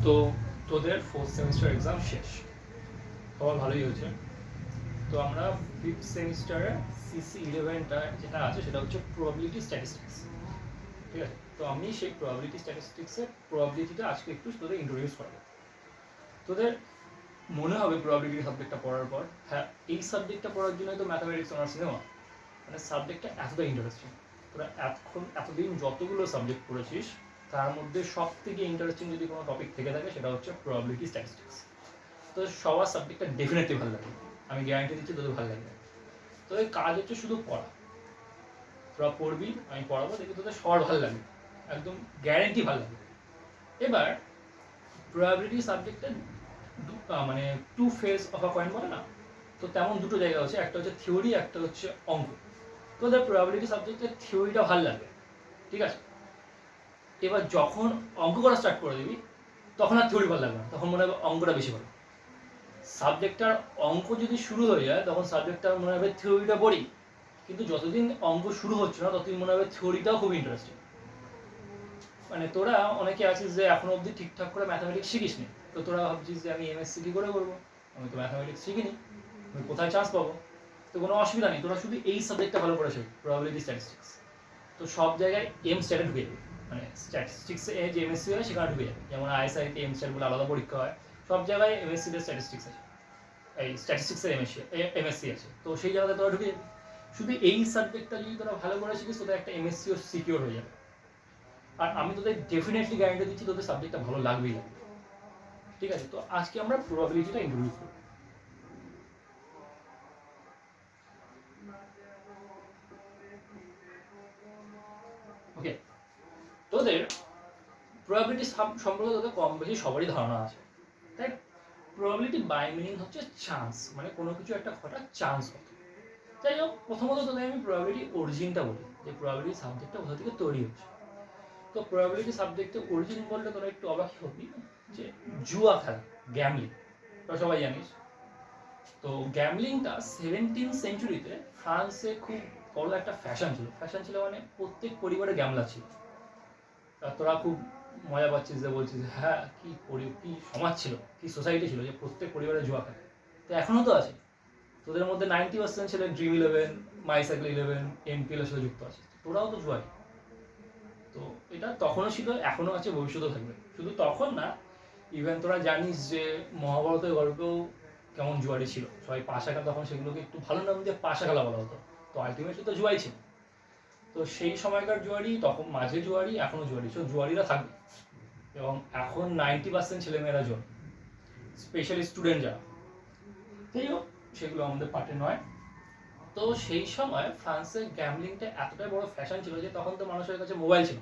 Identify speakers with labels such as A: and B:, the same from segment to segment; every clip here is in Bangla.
A: তো তোদের 4th সেমিস্টার এক্সাম শেষ, সবার ভালোই হয়েছে। তো আমরা 5th সেমিস্টারে CC11টা যেটা আছে সেটা হচ্ছে প্রবাবিলিটি স্ট্যাটিস্টিক্স, ঠিক আছে? তো আমি সেই প্রবাবিলিটি স্ট্যাটিস্টিক্সের প্রবাবিলিটিটা আজকে একটু তোদের ইন্ট্রোডিউস করবো। তোদের মনে হবে প্রবাবিলিটি সাবজেক্টটা পড়ার পর, হ্যাঁ এই সাবজেক্টটা পড়ার জন্যই তো ম্যাথামেটিক্স অনার্স নেওয়া, মানে সাবজেক্টটা এতটা ইন্টারেস্টিং। তোরা এতদিন যতগুলো সাবজেক্ট পড়েছিস তার মধ্যে সব থেকে ইন্টারেস্টিং যদি কোনো টপিক থেকে থাকে সেটা হচ্ছে প্রবাবিলিটি স্ট্যাটিস্টিক্স। তো সবার সাবজেক্টটা ডেফিনেটলি ভালো লাগে, আমি গ্যারান্টি দিচ্ছি তোদের ভালো লাগবে। তোদের কাজ হচ্ছে শুধু পড়া, তোরা পড়বি, আমি পড়াবো, দেখবি তোদের সবার ভালো লাগবে, একদম গ্যারান্টি ভালো লাগবে। এবার প্রবাবিলিটি সাবজেক্টে মানে two faces of a coin বলে না, তো তেমন দুটো জায়গা আছে, একটা হচ্ছে থিওরি, একটা হচ্ছে অঙ্ক। তোদের প্রবাবিলিটি সাবজেক্টের থিওরিটা ভালো লাগে, ঠিক আছে? এবার যখন অঙ্ক করা স্টার্ট করে দিবি তখন আর থিওরি ভালো লাগবে না, তখন মনে হবে অঙ্কটা বেশি ভালো। সাবজেক্টটার অঙ্ক যদি শুরু হয়ে যায় তখন সাবজেক্টটার মনে হবে থিওরিটা বোরিং, কিন্তু যতদিন অঙ্ক শুরু হচ্ছে না ততদিন মনে হবে থিওরিটাও খুব ইন্টারেস্টিং। মানে তোরা অনেকে আছিস যে এখনো অবধি ঠিকঠাক করে ম্যাথামেটিক্স শিখিস নি, তো তোরা ভাবছিস যে আমি এমএসসি কি করে করবো, আমি তো ম্যাথামেটিক্স শিখিনি, আমি কোথায় চান্স পাবো? তো কোনো অসুবিধা নেই, তোরা শুধু এই সাবজেক্টটা ভালো করে শেখ, প্রবাবিলিটি স্ট্যাটিস্টিক্স। তো সব জায়গায় এম স্ট্যাটে ঢুকে যাবে, মানে স্ট্যাটিস্টিক্সে যে এমএসসি হয় সেখানে ঢুকে যাবে, যেমন আইএসআইতে এম স্ট্যাট বলে আলাদা পরীক্ষা হয়, সব জায়গায় এমএসসিতে স্ট্যাটিস্টিক্স আছে, এই স্ট্যাটিস্টিক্সের এমএসসি আছে, তো সেই জায়গাতে তোরা ঢুকে যাবে। শুধু এই সাবজেক্টটা যদি তোরা ভালো করে শিখিস তোদের একটা এমএসসিও সিকিউর হয়ে যাবে। আর আমি তোদের ডেফিনেটলি গ্যারান্টি দিচ্ছি তোদের সাবজেক্টটা ভালো লাগবেই লাগবে, ঠিক আছে? তো আজকে আমরা প্রবাবিলিটিটা ইন্ট্রোডিউস করব। ওকে, তোদের প্রবাবিলিটি সম্পর্কে তোদের কম বেশি সবারই ধারণা আছে, তাই? প্রবাবিলিটি বাই মিনিং হচ্ছে চান্স, মানে কোনো কিছু একটা ঘটার চান্স কত। যাই হোক, প্রথমত তোদের আমি প্রবাবিলিটি অরিজিনটা বলি, যে প্রবাবিলিটি সাবজেক্টটা কোথা থেকে তৈরি হচ্ছে। তো প্রবাবিলিটি সাবজেক্টে অরিজিন বললে তোরা একটু অবাক হবি, যে জুয়া খেলা, গ্যামলিং, তোরা সবাই জানিস। তো গ্যামলিংটা 17th সেঞ্চুরিতে ফ্রান্সে খুব বড় একটা ফ্যাশন ছিল, মানে প্রত্যেক পরিবারে গ্যামলার ছিল। তোরা খুব মজা পাচ্ছিস যে বলছিস হ্যাঁ কি সমাজ ছিল, কি সোসাইটি ছিল যে প্রত্যেক পরিবারে জুয়া খেলে। তো এখনো তো আছে, তোদের মধ্যে 90% ছেলে ড্রিম11, মাইসাইকেল11, এমপিএল এর সাথে যুক্ত আছে, তোরাও তো জুয়াই। তো এটা তখনও ছিল, এখনো আছে, ভবিষ্যতেও থাকবে। শুধু তখন না, ইভেন তোরা জানিস যে মহাভারতের গল্পেও কেমন জুয়ারি ছিল, সবাই পাশা খেলা, তখন সেগুলোকে একটু ভালো নাম দিয়ে পাশা খেলা বলা হতো, তো আলটিমেটলি তো জুয়াই ছিল। তো সেই সময়কার জুয়ারি, তখন মাঝে জুয়ারি, এখনো জুয়ারি, সো জুয়ারিরা থাকবে। এবং এখন 90% ছেলেমেয়েরা জুয়ারি, স্পেশালি স্টুডেন্ট যারা। যাই হোক, সেগুলো আমাদের পার্টে নয়। তো সেই সময় ফ্রান্সে গ্যামলিংটা এতটাই বড় ফ্যাশন ছিল যে তখন তো মানুষের কাছে মোবাইল ছিল,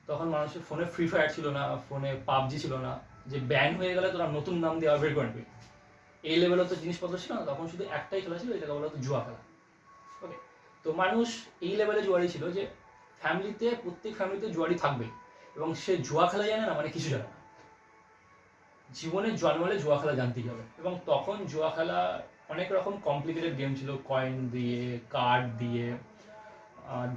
A: তখন মানুষের ফোনে ফ্রি ফায়ার ছিল না, ফোনে পাবজি ছিল না, যে ব্যান হয়ে গেলে তোরা নতুন নাম দিয়ে বের করে নিবি, এই লেভেলের তো জিনিসপত্র ছিল না। তখন শুধু একটাই খেলা ছিল, এটাকে বলা হতো জুয়া খেলা। ওকে, তো মানুষ এই লেভেলে জুয়ারি ছিল যে প্রত্যেক ফ্যামিলিতে জুয়ারি থাকবে, এবং সে জুয়া খেলা জানে না মানে কিছু জানে না, জীবনে জন্মালে জুয়া খেলা জানতেই হবে। এবং তখন জুয়া খেলা অনেক রকম কমপ্লিকেটেড গেম ছিল, কয়েন দিয়ে, কার্ড দিয়ে,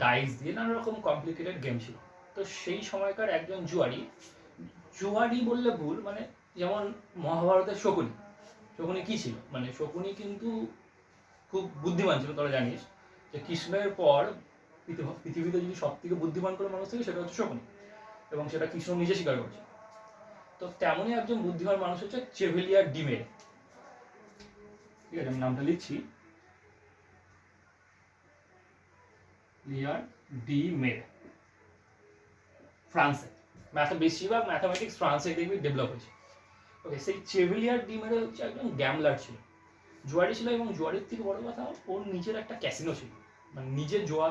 A: ডাইস দিয়ে, নানা রকম কমপ্লিকেটেড গেম ছিল। তো সেই সময়কার একজন জুয়ারি বললে ভুল, মানে যেমন মহাভারতের শকুনি কি ছিল, মানে শকুনি কিন্তু খুব বুদ্ধিমান ছিল। তোরা জানিস যে কৃষ্ণের পর পৃথিবীতে যদি সব থেকে বুদ্ধিমান করে মানুষ থাকে সেটা হচ্ছে শকুনি, এবং সেটা কৃষ্ণ নিজে স্বীকার করছে। তো তেমনই একজন বুদ্ধিমান মানুষ হচ্ছে চেভেলিয়ার ডিমের, ঠিক আছে? আমি নামটা লিখছি, লিয়ার ডি মের, ফ্রান্সে। বেশিরভাগ ম্যাথামেটিক্স ফ্রান্সে দেখবি ডেভেলপ হয়েছে। ওকে, সেই চেভেলিয়ার ডি মেরে হচ্ছে একজন গ্যামলার ছিল, জুয়ারি ছিল, এবং জুয়ারির থেকে বড় কথা ওর নিজের একটা ক্যাসিনো ছিল, মানে নিজের জুয়া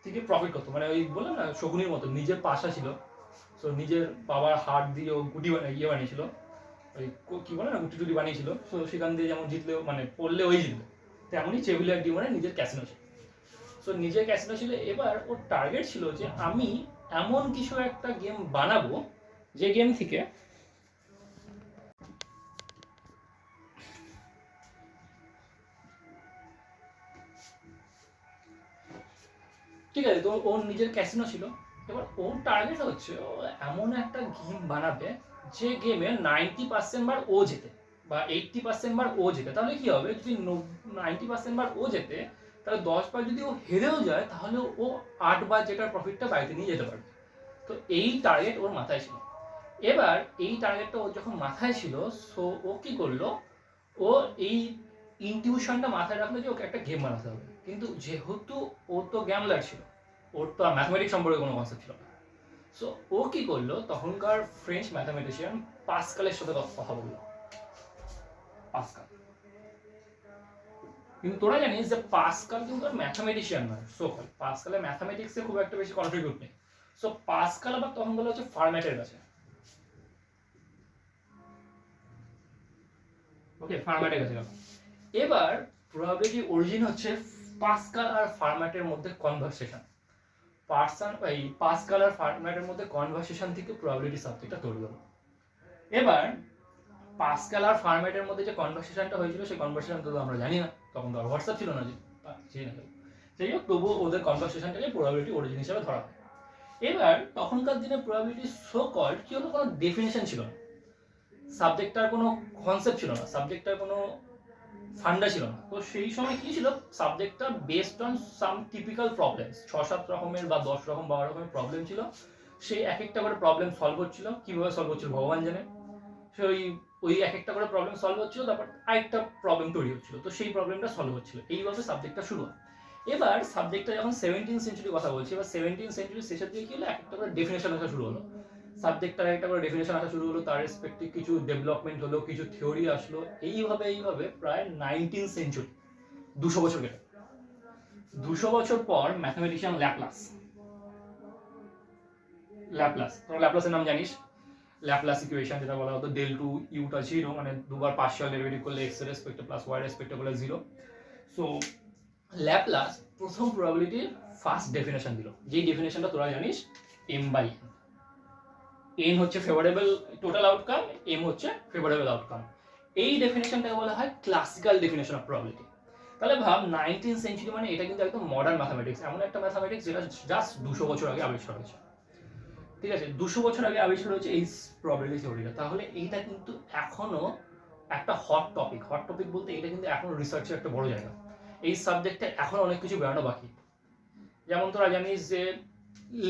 A: থেকে প্রফিট করতো, মানে ওই বললাম না শকুনির মতো নিজের পাশা ছিল। তো নিজের বাবার হাত দিয়ে ও গুটি বানিয়েছিল, ওই কি বলে না গুটি টুটি বানিয়েছিল, তো সেখান দিয়ে যেমন জিতলেও মানে পড়লে ওই জিতবে, তেমনই চেভিলিয়ার ডি মানে নিজের ক্যাসিনো ছিল। সো নিজের ক্যাসিনো ছিল, এবার ওর টার্গেট ছিল যে আমি এমন কিছু একটা গেম বানাবো যে গেম থেকে ঠিক আছে। তো ওর নিজের ক্যাসিনো ছিল, এবার ওর টার্গেট হচ্ছে ও এমন একটা গেম বানাবে যে গেমে 90% বার ও জেতে বা 80% বার ও জেতে, তাহলে কি হবে, যদি 90% বার ও জেতে, তাহলে 10 বার যদি ও হেরেও যায়, তাহলে ও 8 বার যেটার প্রফিটটা বাড়িতে নিয়ে যেতে পারবে। তো এই টার্গেট ওর মাথায় ছিল। এবার এই টার্গেটটা ওর যখন মাথায় ছিল, সো ও কি করলো, ও এই ইনটিউশনটা মাথায় রাখলো যে ওকে একটা গেম বানাতে হবে। কিন্তু যেহেতু ওর তো গ্যামলার ছিল, ওর তো আর ম্যাথমেটিক্স সম্পর্কে কোনো কনসেপ্ট ছিল না। সো ও কি করলো, তখনকার ফ্রেঞ্চ ম্যাথামেটিশিয়ান পাস্কালের সাথে কথা বললো। পাস্কাল, কিন্তু তোরা জানিস যে পাস্কাল কিন্তু আর ম্যাথামেটিশিয়ান নয়, সো পাস্কালের ম্যাথামেটিক্সে খুব একটা বেশি কন্ট্রিবিউট নেই। সো পাস্কাল আবার তখন বলা হচ্ছে ফার্ম্যাটের কাছে। ওকে, ফার্ম্যাটের কাছে গেল। এবার প্রবাবিলিটি অরিজিন হচ্ছে পাস্কাল আর ফার্ম্যাটের মধ্যে কনভারসেশন। পাস্কাল আর ফার্ম্যাটের মধ্যে কনভারসেশন থেকে প্রবাবিলিটি সাবজেক্টটা তৈরি হলো। এবার পাস্কাল আর ফার্ম্যাটের মধ্যে যে কনভারসেশনটা হয়েছিল, সেই কনভারসেশন তো আমরা জানি না, তখন তো আর হোয়াটসঅ্যাপ ছিল না, যাই হোক, তবুও ওদের কনভারসেশনটাকে প্রবাবিলিটি অরিজিন হিসেবে ধরা হয়। এবার তখনকার দিনে প্রবাবিলিটি সো কল্ড কি হলো, কোনো ডেফিনেশন ছিল না, সাবজেক্টটার কোনো কনসেপ্ট ছিল না, সাবজেক্টটার কোনো ফান্ডা ছিল না। তো সেই সময় কি ছিল, সাবজেক্টটা based on some typical problems, 6-7 রকমের বা 10 রকম 12 রকমের প্রবলেম ছিল। সেই এক একটা করে প্রবলেম সলভ হচ্ছিল, কিভাবে সলভ হচ্ছিল ভগবান জানে। সেই ওই এক একটা করে প্রবলেম সলভ হচ্ছিল, তারপর আরেকটা প্রবলেম তৈরি হচ্ছিল, তো সেই প্রবলেমটা সলভ হচ্ছিল, এইভাবে সাবজেক্টটা শুরু হয়। এবার সাবজেক্টটা যখন 17th সেঞ্চুরি কথা বলছি, এবার 17th সেঞ্চুরি শেষের দিকে কি হলো, একটা করে ডেফিনেশন আসা শুরু হলো, সাবজেক্টটার একটা করে ডেফিনেশন আসা শুরু হলো, তার রেসপেক্টিভ কিছু ডেভেলপমেন্ট হলো, কিছু থিওরি আসলো, এইভাবে প্রায় 19th সেঞ্চুরি, 200 বছর কেটে। 200 বছর পর ম্যাথমেটিশিয়ান তোরা ল্যাপলাসের নাম জানিস, ল্যাপলাস ইকুয়েশন যেটা বলা হতো ডেল টু ইউটা জিরো, মানে দুবার পার্শিয়াল ডেরিভেটিভ করলে এক্স এর রেসপেক্টে প্লাস ওয়াই রেসপেক্টে করলে জিরো। সো ল্যাপলাস প্রথম প্রবাবিলিটির ফার্স্ট ডেফিনেশন দিল, যেই ডেফিনেশনটা তোরা জানিস এম বাই এন হচ্ছে ফেভারেবল টোটাল আউটকাম, এম হচ্ছে ফেভারেবল আউটকাম। এই ডেফিনেশনটাকে বলা হয় ক্লাসিক্যাল ডেফিনেশন অফ প্রবাবিলিটি। তাহলে ভাব 19th সেঞ্চুরি মানে এটা কিন্তু একদম মডার্ন ম্যাথামেটিক্স, এমন একটা ম্যাথামেটিক্স যেটা জাস্ট 200 বছর আগে আবিষ্কার হয়েছে। ঠিক আছে, 200 বছর আগে আবিষ্কার হয়েছে এই প্রবাবিলিটি থিওরিটা। তাহলে এইটা কিন্তু এখনো একটা হট টপিক বলতে এটা কিন্তু এখনো রিসার্চের একটা বড় জায়গা। এই সাবজেক্টে এখনো অনেক কিছু বেরোনো বাকি। যেমন তোরা জানিস যে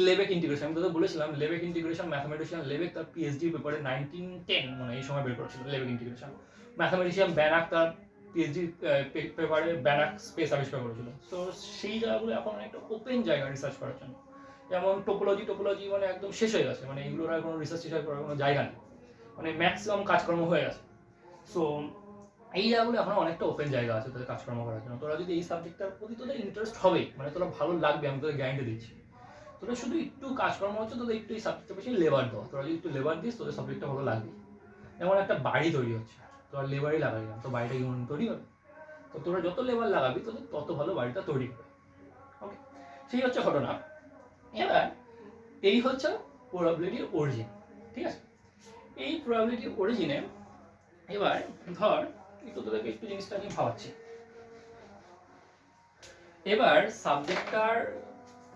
A: লেবেক ইন্টিগ্রেশন, আমি তোদের বলেছিলাম লেবেক ইন্টিগ্রেশন, ম্যাথমেটিশিয়ান লেবেক তার পিএইচডি পেপারে 1910 মানে এই সময় বের করেছিল লেবেক ইন্টিগ্রেশন। ম্যাথমেটিশিয়ান ব্যানাক তার পিএইচডি পেপারে ব্যানাক স্পেস আবিষ্কার করেছিল। তো সেই জায়গাগুলো এখন একটা ওপেন জায়গা রিসার্চ করার জন্য। যেমন টোপোলজি মানে একদম শেষ হয়ে গেছে, মানে এগুলোর আর কোনো রিসার্চ করার কোনো জায়গা নেই, মানে ম্যাক্সিমাম কাজকর্ম হয়ে গেছে। সো এই জায়গাগুলো এখন অনেকটা ওপেন জায়গা আছে তোদের কাজকর্ম করার জন্য। তোরা যদি এই সাবজেক্টটার প্রতি তোদের ইন্টারেস্ট হবে, মানে তোরা ভালো লাগবে, আমি তোদের গ্যারান্টি দিচ্ছি। তোরা শুধু একটু কাজকর্ম হচ্ছে, তোদের একটু এই সাবজেক্টের বেশি লেবার দাও, তোরা যদি একটু লেবার দিস তোদের সাবজেক্টটা ভালো লাগবে। যেমন একটা বাড়ি তৈরি হচ্ছে, তোরা লেবারই লাগাবি না, তো বাড়িটা কেমন তৈরি হবে? তো তোরা যত লেবার লাগাবি তোদের তত ভালো বাড়িটা তৈরি হবে। ওকে, সেই হচ্ছে ঘটনা। এবার এই হচ্ছে প্রবাবিলিটির অরিজিন, ঠিক আছে? এই প্রবাবিলিটির অরিজিনে এবার ধর একটু তোদেরকে একটু জিনিসটা নিয়ে ভাবাচ্ছি। এবার সাবজেক্টটার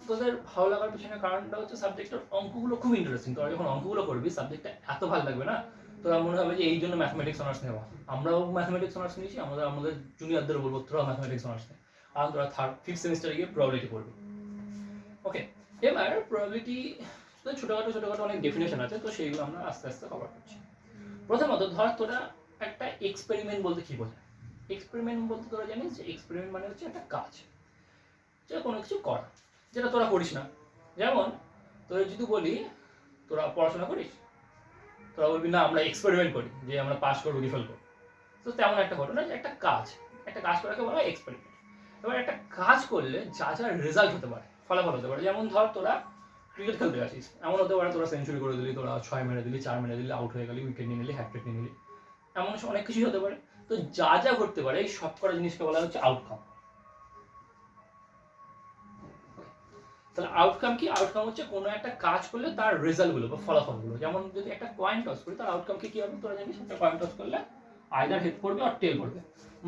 A: তোদের ভালো লাগার পিছনে কারণটা হচ্ছে সাবজেক্টের অঙ্কগুলো খুব ইন্টারেস্টিং। তোরা যখন অঙ্কগুলো করবি সাবজেক্টটা এত ভালো লাগবে না, তোরা মনে হবে যে এই জন্য ম্যাথমেটিক্স অনার্স নেওয়া। আমরাও ম্যাথমেটিক্স অনার্স নিয়েছি, আমাদের জুনিয়রদের বলবো তোরাও ম্যাথমেটিক্স অনার্স নে, কারণ তোরা 5th সেমিস্টারে গিয়ে প্রবাবিলিটি পড়বি। ওকে, এবার প্রবাবিলিটি ছোটখাটো অনেক ডেফিনেশন আছে, তো সেইগুলো আমরা আস্তে আস্তে কভার করছি। প্রথমত ধর তোরা একটা এক্সপেরিমেন্ট বলতে কি বোঝায়? এক্সপেরিমেন্ট বলতে তোরা জানিস যে এক্সপেরিমেন্ট মানে হচ্ছে একটা কাজ, যেটা কোনো কিছু করা, যেটা তোরা করিস না। যেমন তোরা যদি বলি তোরা পড়াশোনা করিস, তোরা বলবি না আমরা এক্সপেরিমেন্ট করি, যে আমরা পাস করবো কি ফেল করবো। তো তেমন একটা ঘটনা, একটা কাজ করাকে বলা হয় এক্সপেরিমেন্ট। এবার একটা কাজ করলে যা যা রেজাল্ট হতে পারে, ফলাফল হতে পারে, যেমন ধর তোরা ক্রিকেট খেলতে আসিস, এমন হতে পারে তোরা সেঞ্চুরি করে দিলি, তোরা 6 মেরে দিলি, 4 মেরে দিলি, আউট হয়ে গেলি, উইকেট নিয়ে নিলি, হ্যাটট্রিক নিয়ে নিলি, এমন অনেক কিছুই হতে পারে। তো যা যা ঘটতে পারে এই সব কটা জিনিসকে বলা হচ্ছে আউটকাম। তাহলে আউটকাম কি? আউটকাম হচ্ছে কোনো একটা কাজ করলে তার রেজাল্টগুলো বা ফলাফলগুলো। যেমন যদি একটা কয়েন টস করি, তার আউটকাম কি হবে তোরা জানিস? একটা কয়েন টস করলে আইদার হেড পড়বে আর টেল পড়বে।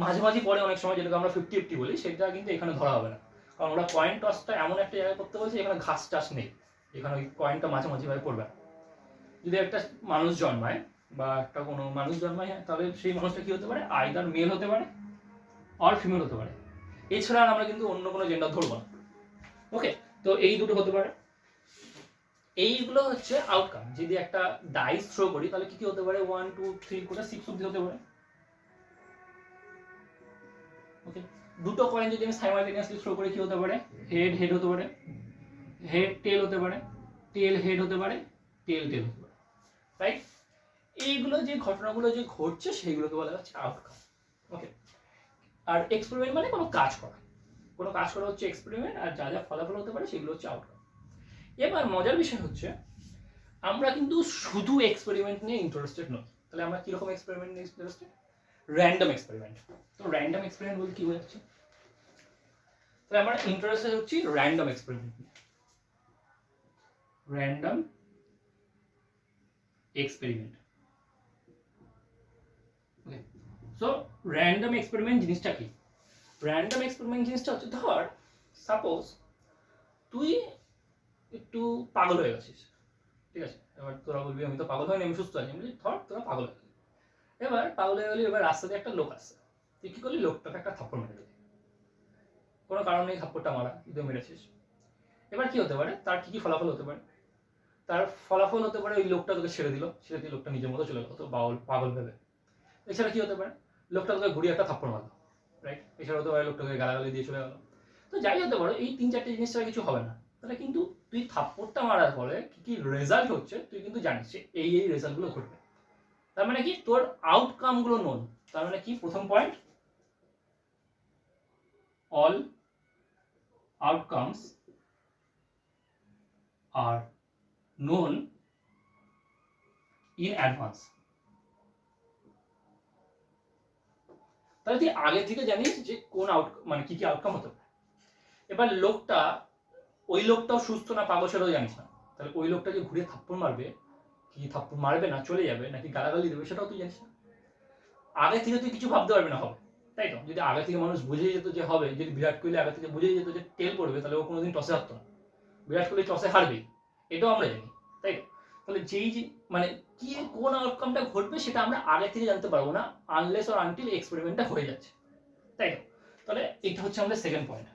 A: মাঝে মাঝে পরে অনেক সময়, যেটাকে আমরা 50-50 বলি, সেটা কিন্তু এখানে ধরা হবে না, কারণ ওরা কয়েন টসটা এমন একটা জায়গায় করতে বলছে এখানে ঘাস টাস নেই, এখানে ওই কয়েনটা মাঝে মাঝে ভাবে পড়বে না। যদি একটা মানুষ জন্মায়, বা একটা কোনো মানুষ জন্মায়, তাহলে সেই মানুষটা কি হতে পারে, আইদার মেল হতে পারে অর ফিমেল হতে পারে। এছাড়া আমরা কিন্তু অন্য কোনো জেন্ডার ধরবো না। ওকে, তো এই দুটো হতে পারে। এইগুলো হচ্ছে আউটকাম। যদি একটা ডাইস থ্রো করি তাহলে কি কি হতে পারে, 1 2 3 করে 6 অব্দি হতে পারে। ওকে, দুটো কয়েন যদি আমি সাইমালটেনিয়াসলি থ্রো করি কি হতে পারে, হেড হেড হতে পারে, হেড টেল হতে পারে, টেল হেড হতে পারে, টেল টেল হতে পারে, রাইট? এইগুলো যে ঘটনাগুলো যে ঘটছে সেইগুলোকে বলা হচ্ছে আউটকাম। ওকে, আর এক্সপেরিমেন্ট মানে কোনো কাজ করা, কোনো কাজ করা হচ্ছে এক্সপেরিমেন্ট, আর যা যা ফলাফল হতে পারে সেগুলো হচ্ছে আউটকাম। এবার মজার বিষয় হচ্ছে আমরা কিন্তু শুধু এক্সপেরিমেন্ট নিয়ে ইন্টারেস্টেড নই। তাহলে আমরা কিরকম এক্সপেরিমেন্ট নিয়ে ইন্টারেস্টেড, র্যান্ডম এক্সপেরিমেন্ট। তো র্যান্ডম এক্সপেরিমেন্ট বলতে কি বোঝাচ্ছে, তাহলে আমরা ইন্টারেস্টেড হচ্ছি র্যান্ডম এক্সপেরিমেন্ট নিয়ে। Random experiment. Okay, so random experiment জিনিসটা কি, র্যান্ডম এক্সপেরিমেন্ট জিনিসটা হচ্ছে, ধর সাপোজ তুই একটু পাগল হয়ে গেছিস, ঠিক আছে? এবার তোরা বলবি আমি তো পাগল হয়নি, আমি সুস্থ আছি। আমি বলি ধর তোরা পাগল হয়ে গেলি, এবার পাগল হয়ে গেলি, এবার রাস্তাতে একটা লোক আসছে, তুই কি করলি, লোকটাকে একটা থাপ্পড় মেরে দিলি, কোনো কারণ নেই থাপ্পড়টা মারা, তুই মেরেছিস। এবার কি হতে পারে, তার কি কি ফলাফল হতে পারে, তার ফলাফল হতে পারে ওই লোকটা তোকে ছেড়ে দিল, ছেড়ে দিয়ে লোকটা নিজের মতো চলে গেল, তো পাগল ভেবে। এছাড়া কি হতে পারে, লোকটা তোকে ঘুরিয়ে একটা থাপ্পড় মারলো, রাইট? এছাড়া হতে পারে লোকটাকে গালাগালি দিয়ে চলে গেল। তো যাই হতে পারে, এই 3-4টে জিনিস ছাড়া কিছু হবে না। তাহলে কিন্তু তুই থাপ্পড়টা মারার পরে কি কি রেজাল্ট হচ্ছে তুই কিন্তু জানিস যে এই এই রেজাল্টগুলো ঘটবে। তার মানে কি, তোর আউটকাম গুলো নোন। তার মানে কি, প্রথম point, all outcomes are known in advance. তাহলে তুই আগে থেকে জানিস যে কোন মানে কি কি আউটকাম হতে পারে। এবার লোকটা, ওই লোকটাও সুস্থ না পাগল সেটাও জানিস না, তাহলে ওই লোকটা যে ঘুরে থাপ্পড় মারবে, কি থাপ্পড় মারবে না চলে যাবে নাকি গালাগালি দেবে সেটাও তুই জানিস না। আগে থেকে তুই কিছু ভাবতে পারবি না হবে, তাই তো? যদি আগে থেকে মানুষ বুঝে যেত যে হবে, যদি বিরাট কোহলি আগে থেকে বুঝে যেত যে টেল পড়বে, তাহলে ও কোনোদিন টসে হারতো না। বিরাট কোহলি টসে হারবেই, এটাও আমরা জানি, তাই তো? তাহলে যেই যে মানে কি কোন আউটকামটা ঘটবে সেটা আমরা আগে থেকে জানতে পারবো না, আনলেস অর আনটিল এক্সপেরিমেন্টটা হয়ে যাচ্ছে, তাই তো? তাহলে এটা হচ্ছে আমাদের সেকেন্ড পয়েন্ট।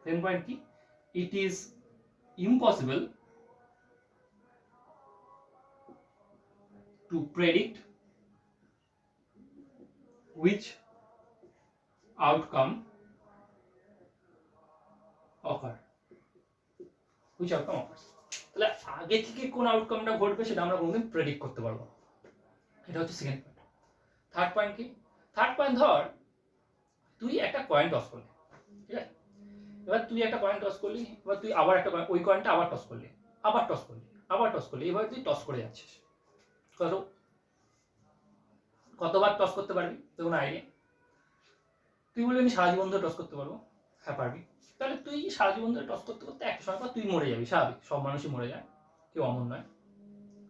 A: সেকেন্ড পয়েন্ট কি, it is impossible to predict which outcome occur, which outcome occurs। তাহলে আগে থেকে কোন আউটকামটা ঘটবে সেটা আমরা কোনোদিন প্রেডিক্ট করতে পারবো না। এটা হচ্ছে সেকেন্ড পয়েন্ট। থার্ড পয়েন্ট কি, থার্ড পয়েন্ট, ধর তুই একটা কয়েন টস করলি, ঠিক আছে? এবার তুই একটা কয়েন টস করলি, এবার তুই আবার একটা ওই কয়েনটা আবার টস করলি, আবার টস করলি, আবার টস করলি, এবার তুই টস করে যাচ্ছিস। কতবার টস করতে পারবি তোর কোনো আইডিয়া? তুই বলবি আমি সারা জীবন ধরে টস করতে পারবো, হ্যাঁ পারবি। তাহলে তুই সারা জীবন ধরে টস করতে করতে একটা সময় পর তুই মরে যাবি, স্বাভাবিক, সব মানুষই মরে যায়, কেউ অমন নয়।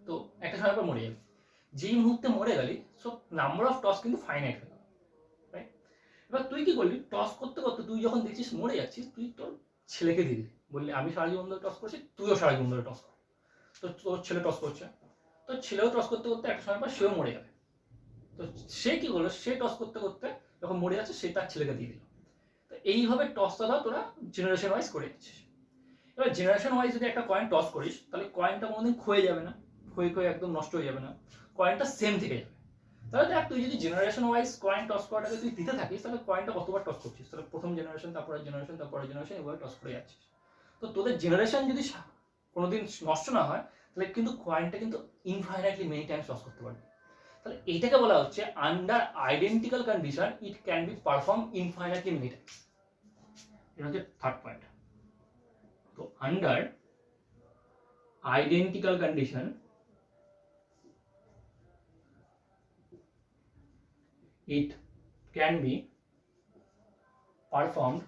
A: তো একটা সময় পর মরে যাবি, যেই মুহূর্তে মরে গেলি সব নাম্বার অফ টস কিন্তু ফাইনাইট হয়ে গেল, রাইট? এবার তুই কি করলি, টস করতে করতে তুই যখন দেখছিস মরে যাচ্ছিস, তুই তোর ছেলেকে দিলি, বললি আমি সারা জীবন ধরে টস করছি, তুইও সারা জীবন ধরে টস কর। তো তোর ছেলে টস করছে, তোর ছেলেও টস করতে করতে একটা সময় পর সেও মরে যাবে। তো সে কি করলো, সে টস করতে করতে যখন মরে যাচ্ছে সে তার ছেলেকে দিয়ে দিল। তো এইভাবে টসটা তোরা জেনারেশন ওয়াইজ করে যাচ্ছিস। এবার জেনারেশন ওয়াইজ যদি একটা কয়েন টস করিস তাহলে কয়েনটা কোনোদিন ক্ষয়ে যাবে না, ক্ষয়ে একদম নষ্ট হয়ে যাবে না, কয়েনটা সেম থেকে যাবে। তাহলে দেখ, তুই যদি জেনারেশন ওয়াইজ কয়েন টস করাটাকে তুই দিতে থাকিস তাহলে কয়েনটা কতবার টস করছিস, তাহলে প্রথম জেনারেশন, তারপরে জেনারেশন, তারপরে জেনারেশন, এভাবে টস করে যাচ্ছিস। তো তোদের জেনারেশন যদি কোনোদিন নষ্ট না হয় তাহলে কিন্তু কয়েনটা কিন্তু ইনফাইনাইটলি মেনি টাইমস টস করতে পারবে। তাহলে এটাকে বলা হচ্ছে under identical condition it can be perform infinitely many Times. এটা হচ্ছে থার্ড পয়েন্ট। তো under identical condition it can be performed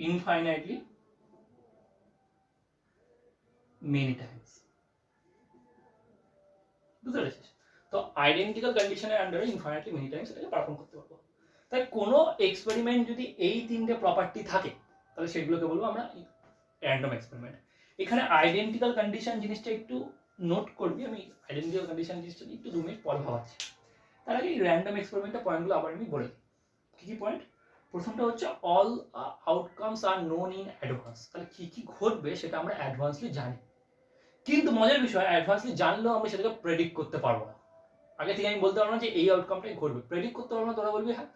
A: infinitely many times। বুঝতে পেরেছিস? তো আইডেন্টিক্যাল কন্ডিশনের আন্ডারে ইনফাইনাইটলি মেনি টাইমস এটাকে পারফর্ম করতে পারবো। তাই কোনো এক্সপেরিমেন্ট যদি এই তিনটে প্রপার্টি থাকে তাহলে সেগুলোকে বলবো আমরা র্যান্ডম এক্সপেরিমেন্ট। এখানে আইডেন্টিক্যাল কন্ডিশন জিনিসটা একটু নোট করবি, আমি আইডেন্টিক্যাল কন্ডিশন জিনিসটা একটু 2 মিনিট পর ভাবাচ্ছি। তার আগে এই র্যান্ডম এক্সপেরিমেন্টের পয়েন্টগুলো আবার আমি বলে দিই। কী কী পয়েন্ট? প্রথমটা হচ্ছে all outcomes are known in advance. তাহলে কী কী ঘটবে সেটা আমরা অ্যাডভান্সলি জানি, কিন্তু মজার বিষয় অ্যাডভান্সলি জানলেও আমরা সেটাকে প্রেডিক্ট করতে পারবো না। আগে থেকে আমি বলতে পারবো না যে এই আউটকামটাই ঘটবে, প্রেডিক্ট করতে পারবো না। তোরা বলবি হ্যাঁ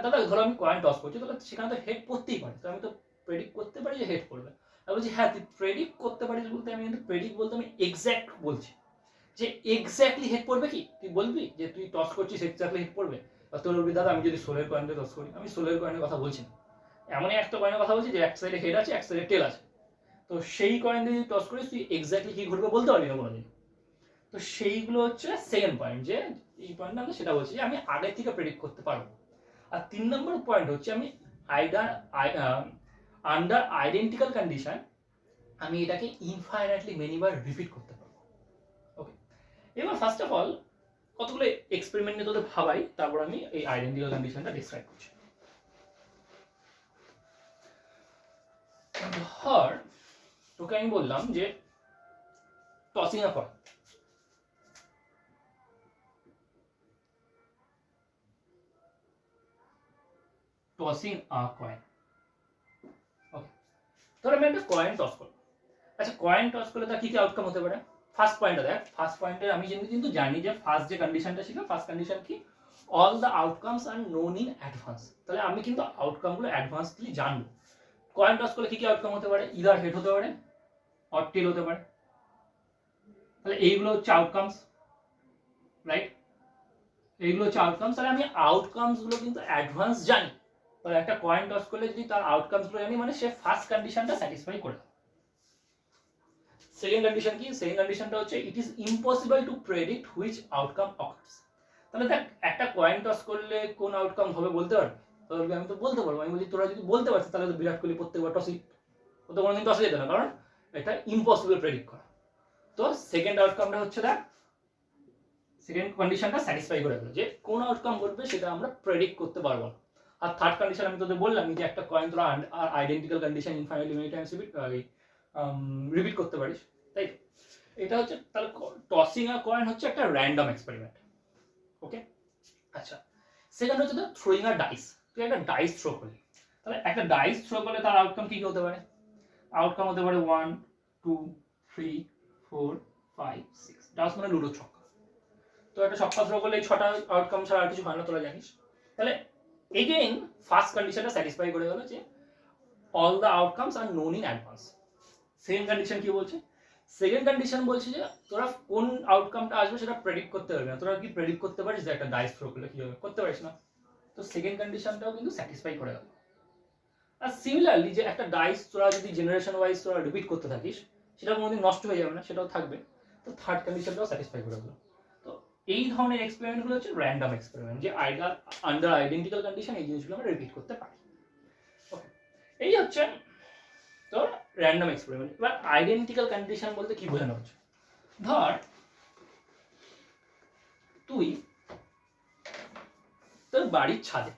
A: দাদা ধরো আমি কয়েন টস করছি, তাহলে সেখানে তো হেড পড়তেই পারে, তো আমি তো প্রেডিক্ট করতে পারি যে হেড পড়বে। আমি বলছি হ্যাঁ তুই প্রেডিক্ট করতে পারিস বলতে, আমি কিন্তু প্রেডিক্ট বলতে আমি এক্স্যাক্ট বলছি যে এক্স্যাক্টলি হেড পড়বে কি, তুই বলবি যে তুই টস করছিস এক্স্যাক্টলি হেড পড়বে, বা তোর বলবি দাদা আমি যদি সোলের কয়েনটা টস করি, আমি সোলের কয়েনের কথা বলছি না, এমনই একটা কয়েনের কথা বলছি যে এক সাইডে হেড আছে এক সাইডে টেল আছে, তো সেই কয়েন দিয়ে যদি টস করিস তুই এক্স্যাক্টলি কি ঘটবে বলতে পারবি না কোনোদিন। তো সেইগুলো হচ্ছে সেকেন্ড পয়েন্ট, যে এই পয়েন্টটা আমরা সেটা বলছি যে আমি আগে থেকে প্রেডিক্ট করতে পারবো। আর 3 নম্বর পয়েন্ট হচ্ছে আমি আন্ডার আইডেন্টিক্যাল কন্ডিশন আমি এটাকে ইনফাইনাইটলি মেনিবার রিপিট করতে পারবো। ওকে, এবার ফার্স্ট অফ অল কতগুলো এক্সপেরিমেন্ট নিয়ে তোদের ভাবাই, তারপর আমি এই আইডেন্টিক্যাল কন্ডিশনটা ডিসক্রাইব করছি। ধর তোকে আমি বললাম যে টসিং আ কয়েন, টসিং আ কয়েন। ওকে, ধর আমি একটা কয়েন টস করলাম। আচ্ছা কয়েন টস করলে তার কি কি আউটকাম হতে পারে? ফার্স্ট পয়েন্টটা দেখ, ফার্স্ট পয়েন্টে আমি কিন্তু জানি যে ফার্স্ট যে কন্ডিশনটা ছিল, ফার্স্ট কন্ডিশন কি, all the outcomes are known in advance. তাহলে আমি কিন্তু আউটকামগুলো অ্যাডভান্সলি জানবো। কয়েন টস করলে কি কি আউটকাম হতে পারে? ইদার হেড হতে পারে অর টেল হতে পারে। তাহলে এইগুলো হচ্ছে আউটকামস, রাইট? এইগুলো হচ্ছে আউটকামস। তাহলে আমি আউটকামস গুলো কিন্তু অ্যাডভান্স জানি। তাহলে একটা কয়েন টস করলে যদি তার আউটকামস গুলো জানি, মানে সে ফার্স্ট কন্ডিশনটা স্যাটিসফাই করে। সেকেন্ড কন্ডিশন কি? সেকেন্ড কন্ডিশনটা হচ্ছে it is impossible to predict which outcome occurs. তাহলে দেখ একটা কয়েন টস করলে কোন আউটকাম হবে বলতে পারবে? তবে আমি তো বলতে পারবো। আমি বলি তোরা যদি বলতে পারছিস তাহলে তো বিরাট কোহলি প্রত্যেকবার টসই, ও তো কোনোদিন টসে যেত না, কারণ এটা ইম্পসিবল প্রেডিক্ট করা। তো সেকেন্ড আউটকামটা হচ্ছে দেখ, সেকেন্ড কন্ডিশনটা স্যাটিসফাই করে গেল যে কোন আউটকাম ঘটবে সেটা আমরা প্রেডিক্ট করতে পারবো না। আর থার্ড কন্ডিশন আমি তোদের বললাম যে একটা কয়েন তোরা identical condition infinitely many Times repeat করতে পারিস, তাই তো? এটা হচ্ছে তাহলে টসিং আ কয়েন হচ্ছে একটা র্যান্ডম এক্সপেরিমেন্ট। ওকে, আচ্ছা সেকেন্ড হচ্ছে তো থ্রোয়িং আ ডাইস। তুই একটা ডাইস থ্রো করলি, তাহলে একটা ডাইস থ্রো করলে তার আউটকাম কি কি হতে পারে? আউটকাম হতে পারে 1 2 3 4 5 6। ডাইস মানে লুডো ছক্কা। তো একটা ছক্কা থ্রো করলে এই 6টা আউটকাম ছাড়া আর কিছু হয় না, তোরা জানিস। তাহলে এগেইন ফার্স্ট কন্ডিশনটা স্যাটিসফাই করে গেল যে all the outcomes are known in advance. Second condition কি বলছে? সেকেন্ড কন্ডিশন বলছে যে তোরা কোন আউটকামটা আসবে সেটা প্রেডিক্ট করতে পারবি না। তোরা কি প্রেডিক্ট করতে পারিস যে একটা ডাইস থ্রো করলে কি হবে? করতে পারিস না। তো সেকেন্ড কন্ডিশনটাও কিন্তু স্যাটিসফাই করে গেল। আর সিমিলারলি যে একটা ডাইস তোরা যদি জেনারেশন ওয়াইজ তোরা রিপিট করতে থাকিস, সেটা কোনোদিন নষ্ট হয়ে যাবে না, সেটাও থাকবে। তো থার্ড কন্ডিশনটাও স্যাটিসফাই করে গেল। তো এই ধরনের এক্সপেরিমেন্টগুলো হচ্ছে র্যান্ডম এক্সপেরিমেন্ট, যে আন্ডার আইডেন্টিক্যাল কন্ডিশন এই জিনিসগুলো আমরা রিপিট করতে পারি। ওকে, এই হচ্ছে তোর র্যান্ডম এক্সপেরিমেন্ট। এবার আইডেন্টিক্যাল কন্ডিশন বলতে কি বোঝানো হচ্ছে? ধর তুই তোর বাড়ির ছাদে,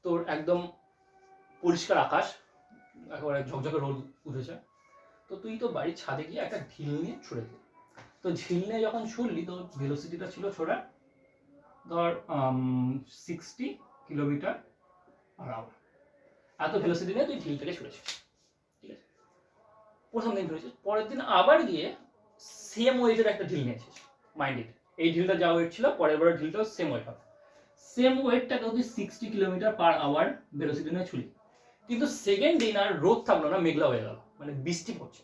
A: তোর একদম পরিষ্কার আকাশ, একেবারে ঝকঝকে রোদ উঠেছে, তো তুই তো বাড়ির ছাদে গিয়ে একটা ঢিল নিয়ে ছুড়ে দিলি। তো ঢিল নিয়ে যখন ছুড়লি তোর ভেলোসিটিটা ছিল ছোড়া ধর 60 কিলোমিটার পার আওয়ার। এত ভেলোসিটি নিয়ে তুই ঢিলটাকে ছুড়েছিস, ঠিক আছে? প্রথম দিন ছুড়েছিস, পরের দিন আবার গিয়ে সেম ওয়েটের একটা ঢিল নিয়েছিস। মাইন্ড ইট, এই ঢিলটা যা ওয়েট ছিল পরের বার ঢিলটাও সেম ওয়েট হবে। সেম ওয়েটটাকে তুই 60 কিলোমিটার পার আওয়ার ভেলোসিটি নিয়ে ছুড়লি, কিন্তু সেকেন্ড দিন আর রোদ থাকলো না, মেঘলা হয়ে গেল, মানে বৃষ্টি পড়ছে।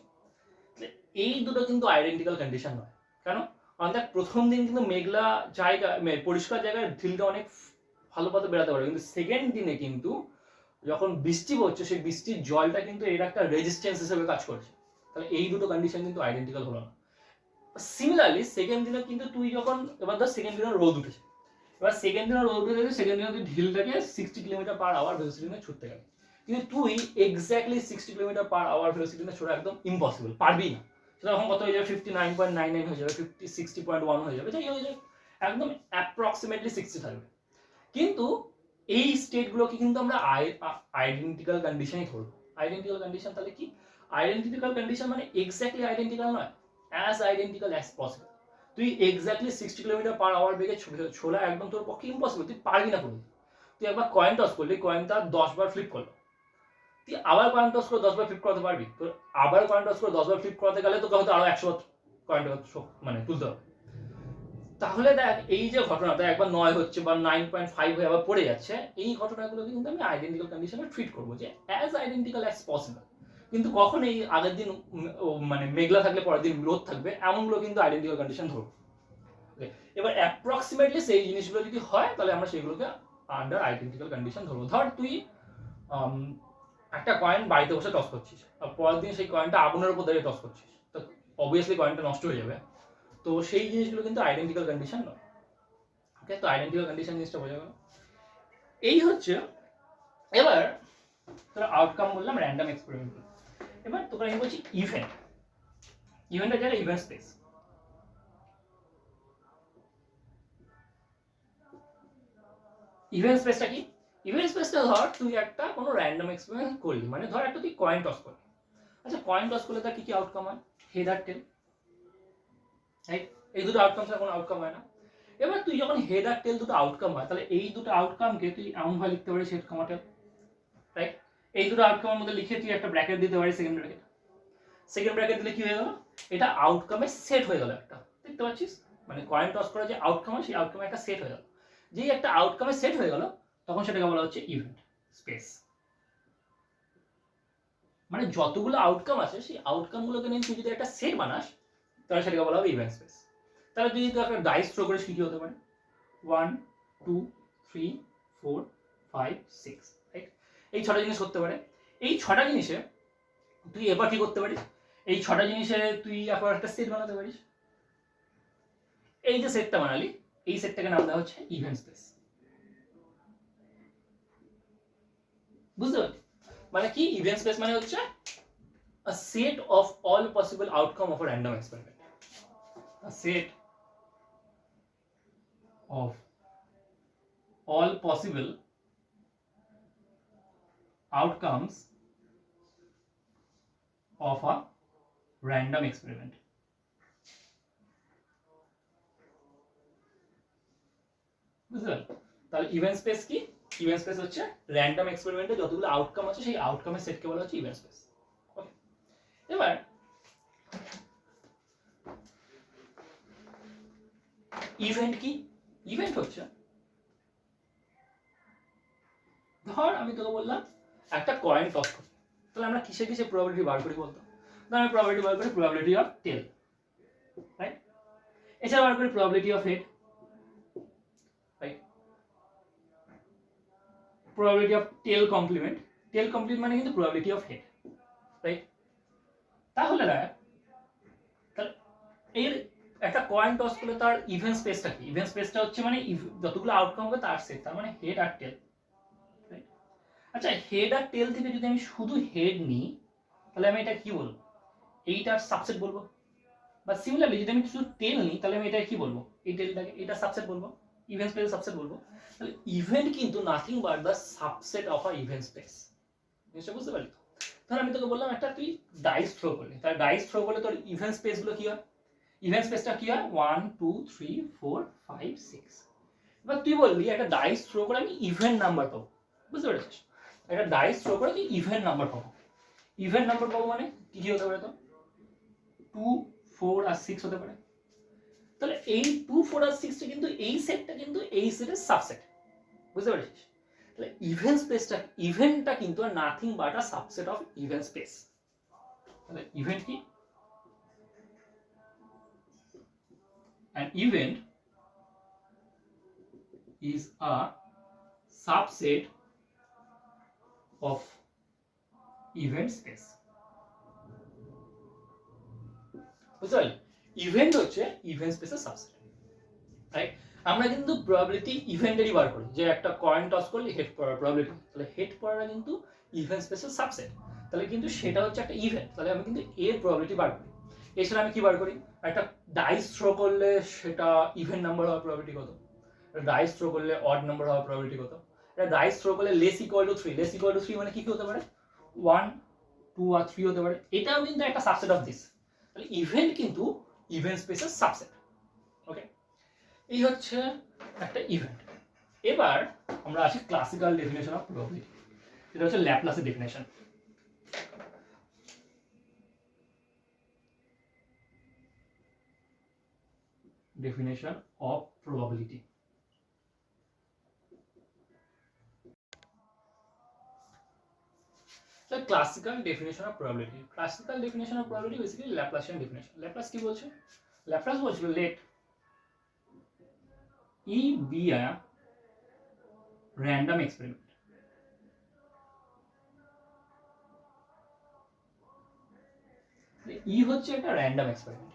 A: এই দুটো কিন্তু আইডেন্টিক্যাল কন্ডিশন নয়। কেন? কারণ দেখ প্রথম দিন কিন্তু মেঘলা জায়গা, পরিষ্কার জায়গায় ঢিলটা অনেক ভালো পথে বেড়াতে পারে, কিন্তু সেকেন্ড দিনে কিন্তু যখন বৃষ্টি পড়ছে সেই বৃষ্টির জলটা কিন্তু এর একটা রেজিস্ট্যান্স হিসেবে কাজ করছে। তাহলে এই দুটো কন্ডিশন কিন্তু আইডেন্টিক্যাল হলো না। সিমিলারলি সেকেন্ড দিনে কিন্তু তুই যখন, এবার ধর সেকেন্ড দিনে রোদ উঠেছে, এবার সেকেন্ড দিনে রোদ উঠেছে, সেকেন্ড দিনে তুই ঢিলটাকে 60 কিলোমিটার পার আওয়ার ভেলোসিটি নিয়ে ছুটতে গেলি, কিন্তু তুই exactly 60 kilometre per hour velocity নিয়ে ছোড়া একদম ইম্পসিবল, পারবি না। সেটা তখন কত হয়ে যাবে? 59.99 হয়ে যাবে, 60.1 হয়ে যাবে, যাই হয়ে যাবে, একদম অ্যাপ্রক্সিমেটলি 60 থাকবে। কিন্তু এই স্টেটগুলোকে কিন্তু আমরা আইডেন্টিক্যাল কন্ডিশনই ধরবো। আইডেন্টিক্যাল কন্ডিশন তাহলে কি? আইডেন্টিক্যাল কন্ডিশন মানে এক্স্যাক্টলি আইডেন্টিক্যাল নয়, অ্যাজ আইডেন্টিক্যাল অ্যাজ পসিবল। তুই এক্স্যাক্টলি 60 কিলোমিটার/আওয়ার বেগে ছোলা একদম তোর পক্ষে ইম্পসিবল, তুই পারবি না করতে। তুই একবার কয়েন টস করলি, কয়েনটা 10 বার ফ্লিপ করলো, তুই আবার কয়েন টস করে 10 বার ফ্লিপ করাতে পারবি? তোর আবার কয়েন টস করে 10 বার ফ্লিপ করাতে গেলে তোকে হয়তো আরো 100 বার কয়েন মানে তুলতে হবে। তাহলে দেখ এই যে ঘটনাটা একবার 9 হচ্ছে বা 9.5 হয়ে আবার পড়ে যাচ্ছে, এই ঘটনাগুলো কিন্তু আমি আইডেন্টিক্যাল কন্ডিশনে ট্রিট করবো যে অ্যাজ আইডেন্টিক্যাল অ্যাজ পসিবল। কিন্তু কখন এই আগের দিন মানে মেঘলা থাকলে পরের দিন রোদ থাকবে এমনগুলো কিন্তু আইডেন্টিক্যাল কন্ডিশন ধরবো। এবার অ্যাপ্রক্সিমেটলি সেই জিনিসগুলো যদি হয় তাহলে আমরা সেগুলোকে আন্ডার আইডেন্টিক্যাল কন্ডিশন ধরবো। ধর তুই একটা কয়েন বাড়িতে বসে টস করছিস, আর পরের দিন সেই কয়েনটা আগুনের উপর দাঁড়িয়ে টস করছিস, তো অবভিয়াসলি কয়েনটা নষ্ট হয়ে যাবে। তো সেই জিনিসগুলো কিন্তু আইডেন্টিক্যাল কন্ডিশন নয়। ওকে, তো আইডেন্টিক্যাল কন্ডিশন জিনিসটা বোঝা গেল। এই হচ্ছে এবার তোরা আউটকাম বললাম, র্যান্ডম এক্সপেরিমেন্ট। এবার তোকে আমি বলছি ইভেন্ট। ইভেন্টের জায়গায় ইভেন্ট স্পেস। ইভেন্ট স্পেসটা কি? ইভেন্ট স্পেসটা ধর তুই একটা কোনো র্যান্ডম এক্সপেরিমেন্ট করলি, মানে ধর একটা তুই কয়েন টস করলি। আচ্ছা, কয়েন টস করলে তার কি কি আউটকাম হয়? হেড আর টেল, রাইট? এই দুটো আউটকাম ছাড়া কোনো আউটকাম হয় না। এবার তুই যখন হেড আর টেল দুটো আউটকাম হয়, তাহলে এই দুটো আউটকামকে তুই এমনভাবে লিখতে পারিস হেড কমা টেল, রাইট? এই দুটো আউটকামের মধ্যে লিখে তুই একটা ব্র্যাকেট দিতে পারিস, সেকেন্ড ব্র্যাকেট। সেকেন্ড ব্র্যাকেট দিলে কি হয়ে গেল? এটা আউটকামের সেট হয়ে গেল একটা, দেখতে পাচ্ছিস? মানে কয়েন টস করা যে আউটকাম হয় সেই আউটকামে একটা সেট হয়ে গেল। যেই একটা আউটকামে সেট হয়ে গেল তখন সেটাকে বলা হচ্ছে ইভেন্ট স্পেস। মানে যতগুলো আউটকাম আছে সেই আউটকামগুলোকে নিয়ে তুই যদি একটা সেট বানাস তাহলে সেটাকে বলা হবে ইভেন্ট স্পেস। তাহলে তুই যদি একটা ডাইস থ্রো করিস কি হতে পারে? 1 2 3 4 5 6, রাইট? এই 6টা জিনিস করতে পারে। এই 6টা জিনিসে তুই এবার কি করতে পারিস? এই 6টা জিনিসে তুই আবার একটা সেট বানাতে পারিস। এই যে সেটটা বানালি, এই সেটটাকে নাম দেওয়া হচ্ছে ইভেন্ট স্পেস। বুঝতে পারলি? মানে কি ইভেন্ট স্পেস মানে হচ্ছে a set of all possible outcome of a random experiment. A set of all possible outcomes of a random experiment. বুঝতে পারলি? তাহলে ইভেন্ট স্পেস কি? ইভেন্ট স্পেস হচ্ছে র্যান্ডম এক্সপেরিমেন্টে যতগুলো আউটকাম আছে সেই আউটকামের সেটকে বলা হচ্ছে ইভেন্ট স্পেস। ওকে, এবার ইভেন্ট কি? ইভেন্ট হচ্ছে, ধর আমি তোকে বললাম একটা কয়েন টস করি, তাহলে আমরা কিসে কিসে প্রবাবিলিটি বার করি বলতো? ধর আমি প্রবাবিলিটি বার করি প্রবাবিলিটি অফ টেল, রাইট? এছাড়া বার করি probability of head, right? Probability of tail complement. Tail complement মানে কিন্তু প্রবাবিলিটি অফ হেড, রাইট? তাহলে দেখ, তাহলে এর একটা কয়েন টস করলে তার ইভেন্ট স্পেসটা কি? ইভেন্ট স্পেসটা হচ্ছে মানে যতগুলো আউটকাম হবে তার সেট, তার মানে হেড আর টেল, রাইট? আচ্ছা, হেড আর টেল থেকে যদি আমি শুধু হেড নিই তাহলে আমি এটা কি বলবো? এইটার সাবসেট বলবো। বা সিমিলারলি যদি আমি শুধু টেল নিই তাহলে আমি এটা কি বলবো? এই টেলটাকে এটা সাবসেট বলবো, ইভেন্ট স্পেসের সাবসেট বলবো। তাহলে ইভেন্ট কিন্তু nothing but the subset of a event space. নিশ্চয়ই বুঝতে পারলি? ধর আমি তোকে বললাম একটা তুই ডাইস থ্রো করলি, তাহলে ডাইস থ্রো করলে তোর ইভেন্ট স্পেস গুলো কি হয়? ইভেন্ট স্পেসটা কি হয়? 1 2 3 4 5 6। এবার তুই বললি একটা ডাইস থ্রো করে আমি ইভেন্ট নাম্বার পাবো, বুঝতে পেরেছিস? একটা ডাইস থ্রো করে তুই ইভেন্ট নাম্বার পাবো। ইভেন্ট নাম্বার পাবো মানে কি কি হতে পারে? তো 2 4 আর 6 হতে পারে। তাহলে এই 2 4 আর 6টা কিন্তু এই সেটটা কিন্তু এই সেটের সাবসেট, বুঝতে পেরেছিস? তাহলে ইভেন্ট স্পেসটা, ইভেন্টটা কিন্তু আর nothing but a subset of event space. তাহলে ইভেন্ট কি? An event is a subset of event space. বুঝতে পারলি? ইভেন্ট হচ্ছে ইভেন্ট স্পেসের সাবসেট, রাইট? আমরা কিন্তু প্রবাবিলিটি ইভেন্টেরই বার করি, যে একটা কয়েন টস করলে হেড পড়ার প্রবাবিলিটি, তাহলে হেড পড়াটা কিন্তু ইভেন্ট স্পেসের সাবসেট, তাহলে কিন্তু সেটা হচ্ছে একটা ইভেন্ট, তাহলে আমি কিন্তু এর প্রবাবিলিটি বার করি। এছাড়া আমি কি বার করি? একটা ডাইস থ্রো করলে সেটা ইভেন্ট নাম্বার হওয়ার প্রবাবিলিটি কত? ডাইস থ্রো করলে অড নাম্বার হওয়ার প্রবাবিলিটি কত? এটা ডাইস থ্রো করলে less equal to 3, less equal to 3 মানে কি কি হতে পারে? 1 2 আর 3 হতে পারে, এটাও কিন্তু একটা সাবসেট অফ দিস। তাহলে ইভেন্ট কিন্তু ইভেন্ট স্পেসের সাবসেট। ওকে, এই হচ্ছে একটা ইভেন্ট। এবার আমরা আসি ক্লাসিক্যাল ডেফিনেশন অফ প্রবাবিলিটি, এটা হচ্ছে ল্যাপ্লাসের definition. Definition of probability. So classical definition of probability. Classical definition of probability basically Laplacian definition. Laplace কি বলছে? Laplace বলছিল let E be a random experiment. E হচ্ছে একটা random experiment.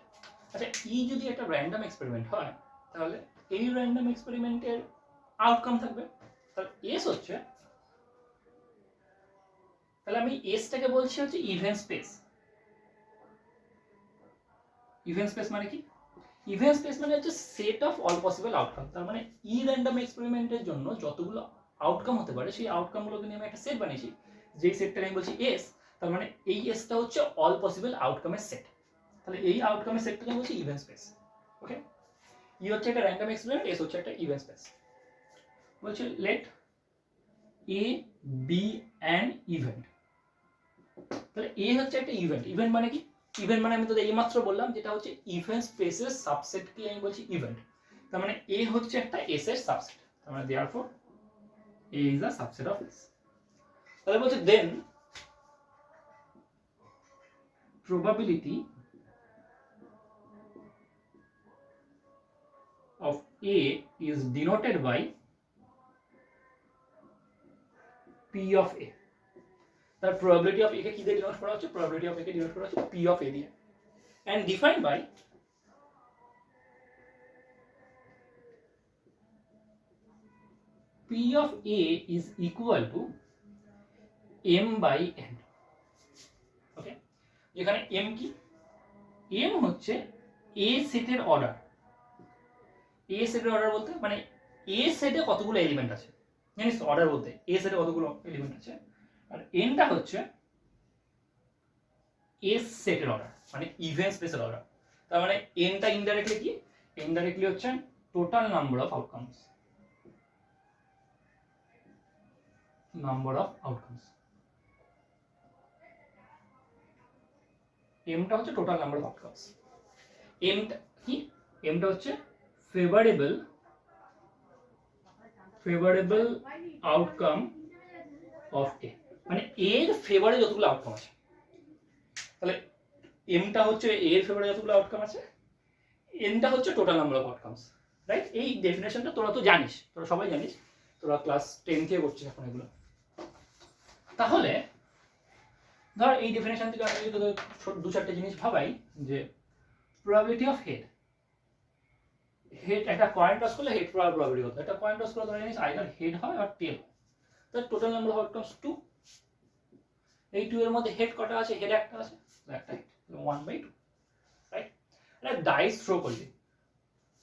A: আচ্ছা, E যদি একটা random experiment হয় তাহলে এই random experiment-এর আউটকাম থাকবে। তাহলে S হচ্ছে, তাহলে আমি এসটাকে বলছি হচ্ছে ইভেন্ট স্পেস। ইভেন্ট স্পেস মানে কি? ইভেন্ট স্পেস মানে হচ্ছে set of all possible outcome. তার মানে ই র্যান্ডম এক্সপেরিমেন্টের জন্য যতগুলো আউটকাম হতে পারে সেই আউটকামগুলোকে নিয়ে আমি একটা সেট বানিয়েছি, যেই সেটটাকে আমি বলছি এস। তার মানে এই এসটা হচ্ছে অল পসিবল আউটকামের সেট। তাহলে এই আউটকামের সেটটাকে আমি বলছি ইভেন্ট স্পেস। ওকে, ই হচ্ছে একটা র্যান্ডম এক্সপেরিমেন্ট, এস হচ্ছে একটা ইভেন্ট স্পেস। বলছে let A B an event. তাহলে এ হচ্ছে একটা ইভেন্ট। ইভেন্ট মানে কি? ইভেন্ট মানে আমি তো এইমাত্র বললাম যেটা হচ্ছে ইভেন্ট স্পেসের সাবসেটকে আমি বলছি ইভেন্ট। তার মানে এ হচ্ছে একটা এস এর সাবসেট। তার মানে therefore A is a subset of S. তাহলে বলছে then probability of A is denoted by P of A. তার প্রবাবিলিটি অফ এ কে কি দিয়ে ডিনোট করা হচ্ছে? Probability of A K denote করা হচ্ছে পি অফ এ দিয়ে, and defined by P of A is equal to M by N. ওকে, যেখানে M কি? M হচ্ছে A সেটের অর্ডার। A সেটের অর্ডার বলতে মানে A সেটে কতগুলো এলিমেন্ট আছে, জানিস তো? অর্ডার বলতে A সেটে কতগুলো এলিমেন্ট আছে। আর Nটা হচ্ছে S সেটের অর্ডার, মানে ইভেন্ট স্পেসের অর্ডার। তার মানে Nটা ইনডাইরেক্টলি কি? ইনডাইরেক্টলি হচ্ছে total number of outcomes. Number of outcomes. এমটা হচ্ছে টোটাল নাম্বার অফ আউটকামস। এমটা কি? এমটা হচ্ছে ফেভারেবল আউটকাম অফ এ, মানে এর ফেভারে যতগুলো আউটকাম আছে। তাহলে এমটা হচ্ছে এর ফেভারে যতগুলো আউটকাম আছে, এনটা হচ্ছে total number of outcomes. Right? এই ডেফিনেশনটা তোরা তো জানিস, তোরা সবাই জানিস, তোরা ক্লাস 10 থেকে করছিস এখন এগুলো। তাহলে ধর এই ডেফিনেশন থেকে আমি যদি দু চারটে জিনিস ভাবাই, যে প্রবাবিলিটি অফ হেড, হেড একটা কয়েন টস করলে হেড পাওয়ার প্রবাবিলিটি কত? একটা কয়েন টস করলে ধরে জানিস আইদার হেড হয় আর টেল। তার টোটাল নাম্বার অফ আউটকামস 2। এই 2 এর মধ্যে হেড কটা আছে? হেড একটা আছে, একটা হেড 1/2, রাইট? এটা ডাইস থ্রো করলি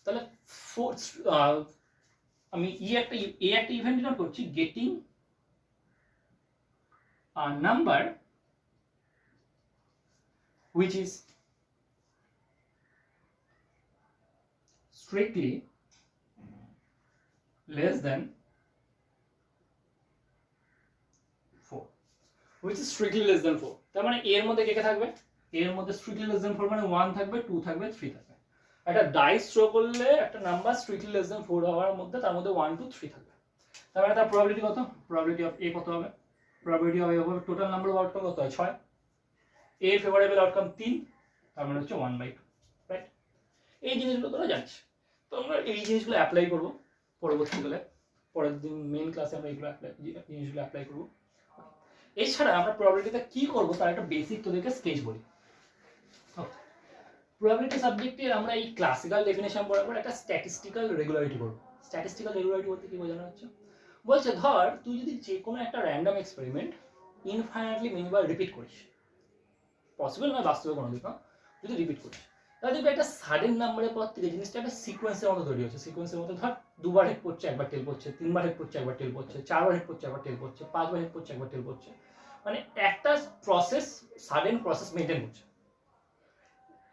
A: তাহলে আমি একটা ইভেন্ট ডিনোট করছি, getting a number which is strictly less than 4, which is strictly less than 4। তার মানে এর মধ্যে কে কে থাকবে? এর মধ্যে strictly less than 4 মানে 1 থাকবে, 2 থাকবে, 3 থাকবে। একটা ডাইস থ্রো করলে একটা নাম্বার strictly less than 4 হওয়ার মধ্যে তার মধ্যে 1 2 3 থাকবে। তার মানে তার প্রবাবিলিটি কত? প্রবাবিলিটি অফ এ কত হবে? প্রবাবিলিটি অফ এ হবে টোটাল নাম্বার অফ আউটকাম কত হয়? 6। এর ফেভারেবল আউটকাম 3, তার মানে হচ্ছে 1/2, রাইট? এই জিনিসগুলো তোরা জানিস। তো আমরা এই জিনিসগুলো অ্যাপ্লাই করব পরবর্তীকালে, পরের দিন মেইন ক্লাসে আমরা এইগুলো জিনিসগুলো অ্যাপ্লাই করব। এছাড়া আমরা প্রবাবিলিটিতে কি করব তার একটা বেসিক তোদেরকে স্কেচ বলি। প্রবাবিলিটি সাবজেক্টে আমরা এই ক্লাসিক্যাল ডেফিনেশন বরাবর একটা স্ট্যাটিস্টিক্যাল রেগুলারিটি করব। স্ট্যাটিস্টিক্যাল রেগুলারিটি বলতে কি বোঝানো হচ্ছে? বলছে ধর তুই যদি যে কোনো একটা র্যান্ডম এক্সপেরিমেন্ট ইনফাইনাইটলি মেনিবার রিপিট করিস, পসিবল নয় বাস্তবে কোনোদিন, যদি রিপিট করিস, তাহলে দেখবি একটা সাডেন নাম্বারের পর থেকে জিনিসটা একটা সিকোয়েন্সের মতো তৈরি হচ্ছে। সিকোয়েন্সের মতো ধর 2বার হেড পড়ছে, একবার টেল পড়ছে, 3বার হেড পড়ছে, একবার টেল পড়ছে, 4বার হেড পড়ছে, একবার টেল পড়ছে, 5বার হেড পড়ছে, একবার টেল পড়ছে, মানে একটা প্রসেস সাডেন প্রসেস মেনটেন করছে।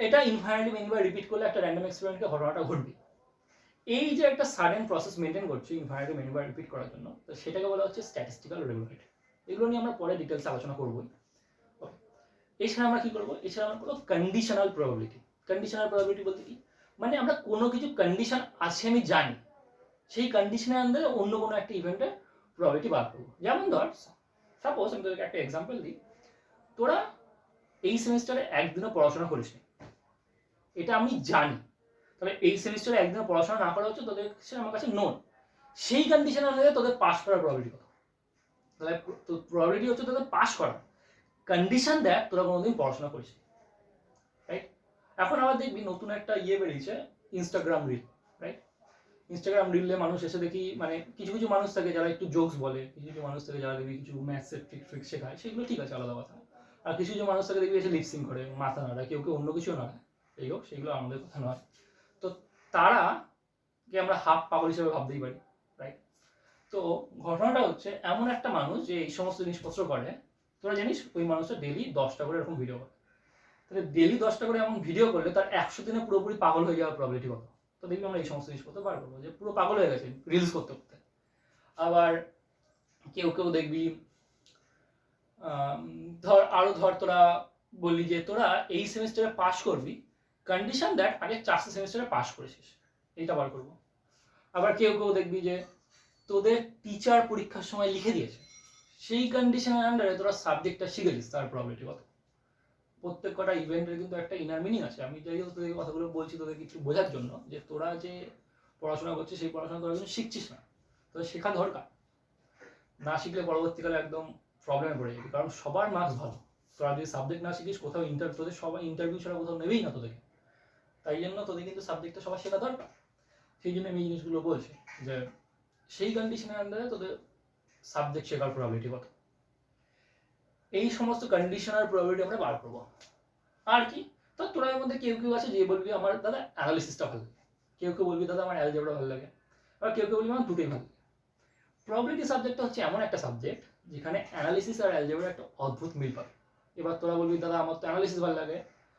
A: এটা ইনফাইনাইটলি মেনি বার রিপিট করলে একটা র্যান্ডম এক্সপেরিমেন্টে ঘটনাটা ঘটবে। এই যে একটা সাডেন প্রসেস মেনটেন করছে ইনফাইনাইটলি মেনি বার রিপিট করার জন্য, তো সেটাকে বলা হচ্ছে স্ট্যাটিস্টিক্যাল রেগুলারিটি। এগুলো নিয়ে আমরা পরে ডিটেলসে আলোচনা করবোই। এছাড়া আমরা কি করবো, এছাড়া আমরা করবো কন্ডিশনাল প্রবাবিলিটি। কন্ডিশনাল প্রবাবিলিটি বলতে কি, মানে আমরা কোনো কিছু কন্ডিশন আছে আমি জানি, সেই কন্ডিশনের আন্ডারে অন্য কোনো একটা ইভেন্টের প্রবাবিলিটি বার করবো। যেমন ধর সাপোজ আমি তোদেরকে একটা এক্সাম্পল দিই, তোরা এই সেমিস্টারে একদিনও পড়াশোনা করিস নি, এটা আমি জানি, তাহলে এই সেমিস্টারে একদিনও পড়াশোনা না করা হচ্ছে তোদের আমার কাছে নোন। সেই কন্ডিশন অনুযায়ী তোদের পাস করার প্রবাবিলিটি কত, তাহলে প্রবাবিলিটি হচ্ছে তোদের পাস করা, কন্ডিশন দেখ তোরা কোনোদিন পড়াশোনা করিস, রাইট। এখন আবার দেখবি নতুন একটা বেরিয়েছে Instagram reel, right. Instagram relay মানুষ এসে দেখি, মানে কিছু কিছু মানুষ থাকে যারা একটু জোকস বলে, কিছু কিছু মানুষ থাকে যারা দেখবি কিছু ম্যাথসের ট্রিক শেখায়, সেগুলো ঠিক আছে, আলাদা কথা। আর কিছু কিছু মানুষ থাকে দেখবি এসে লিপসিং করে, মাথা নাড়া, কেউ কেউ অন্য কিছু নয়, এই হোক, সেগুলো আমাদের কথা নয়। তো তারা কে আমরা হাফ পাগল হিসেবে ভাবতেই পারি, রাইট। তো ঘটনাটা হচ্ছে এমন একটা মানুষ যে এই সমস্ত জিনিসপত্র করে, তোরা জানিস ওই মানুষটা ডেলি 10টা করে এরকম ভিডিও করে, তাহলে ডেলি 10টা করে এমন ভিডিও করলে তার 100 দিনে পুরোপুরি পাগল হয়ে যাওয়ার প্রবলিটি কত। তো দেখবি আমরা এই সমস্ত জিনিসপত্র বার করবো যে পুরো পাগল হয়ে গেছে রিলস করতে করতে। আবার কেউ কেউ দেখবি ধর তোরা বললি যে তোরা এই সেমিস্টারে পাস করবি, কন্ডিশন দ্যাট আগে 4টে সেমিস্টারে পাস করেছিস, এইটা বার করবো। আবার কেউ কেউ দেখবি যে তোদের টিচার পরীক্ষার সময় লিখে দিয়েছে, সেই কন্ডিশনের আন্ডারে তোরা সাবজেক্টটা শিখেছিস, তার প্রবলিটি কত। প্রত্যেক কটা ইভেন্টের কিন্তু একটা ইনার মিনিং আছে। আমি যাই হোক তোদের কথাগুলো বলছি তোদের কিছু বোঝার জন্য, যে তোরা যে পড়াশোনা করছিস সেই পড়াশোনা তোরা কিন্তু শিখছিস না, তোদের শেখা দরকার। না শিখলে পরবর্তীকালে একদম প্রবলেমে পড়ে যাবি, কারণ সবার মার্কস ভালো, তোরা যদি সাবজেক্ট না শিখিস কোথাও তোদের সবাই ইন্টারভিউ ছাড়া কোথাও নেবেই না তোদেরকে। তাই জন্য তোদের কিন্তু সাবজেক্টটা সবার শেখা দরকার। সেই জন্য আমি এই জিনিসগুলো বলছি যে সেই কন্ডিশনের আন্ডারে তোদের সাবজেক্ট শেখার প্রবাবিলিটি কত, এই সমস্ত কন্ডিশনাল প্রবাবিলিটি আমরা বার করবো। আর কি, তো তোরা এর মধ্যে কেউ কেউ আছে যে বলবি আমার দাদা অ্যানালিসিসটা ভালো লাগে, কেউ কেউ বলবি দাদা আমার অ্যালজেব্রা ভালো লাগে, আর কেউ কেউ বলবি আমার দুটোই ভালো লাগে। প্রবাবিলিটি সাবজেক্টটা হচ্ছে এমন একটা সাবজেক্ট যেখানে অ্যানালিসিস আর অ্যালজেব্রা একটা অদ্ভুত মিল পাবে। এবার তোরা বলবি দাদা আমার তো অ্যানালিসিস ভালো লাগে,